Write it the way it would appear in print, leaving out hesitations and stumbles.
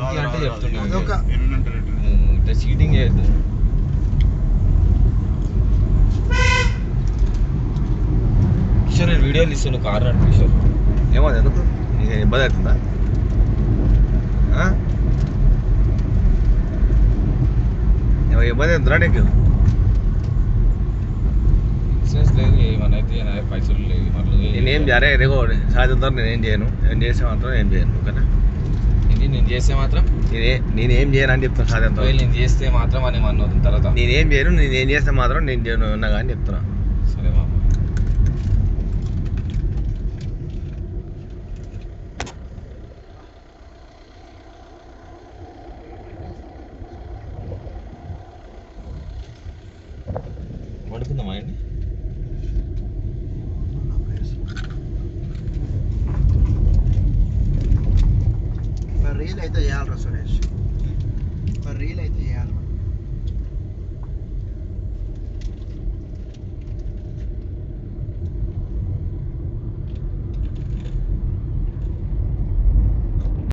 అంటే చెప్తుండే అదొక ఇట్లా చీటింగ్ చేయొద్దు. కిషోర్ నేను వీడియోలు ఇస్తాను కార్ నడు కిషోర్. ఏమో ఎందుకు నీకు ఇబ్బంది అవుతుందా? ఇబ్బంది అవుతుందా నీకు? ఇన్సూరెన్స్ లేదు ఏమన్నా అయితే నా దగ్గర పైసలు లేవు మళ్ళీ. నేనేం అరే రేగో సాయంత్రం నేనేం చేయను. నేను చేసే మాత్రం ఏం చేయను. ఓకేనా? ఇది నేను చేస్తే మాత్రం నేనేం చేయను అని చెప్తాను. సాయంత్రం నేను చేస్తే మాత్రం అని అన్న తర్వాత నేనేం చేయను. నేనేం చేస్తే మాత్రం నేను చేయను ఉన్నా కానీ చెప్తున్నా. సరే మామ. పడుకుందామా అండి? రీల్ అయితే చేయాలరా సురేష్, రీల్ అయితే చేయాలి.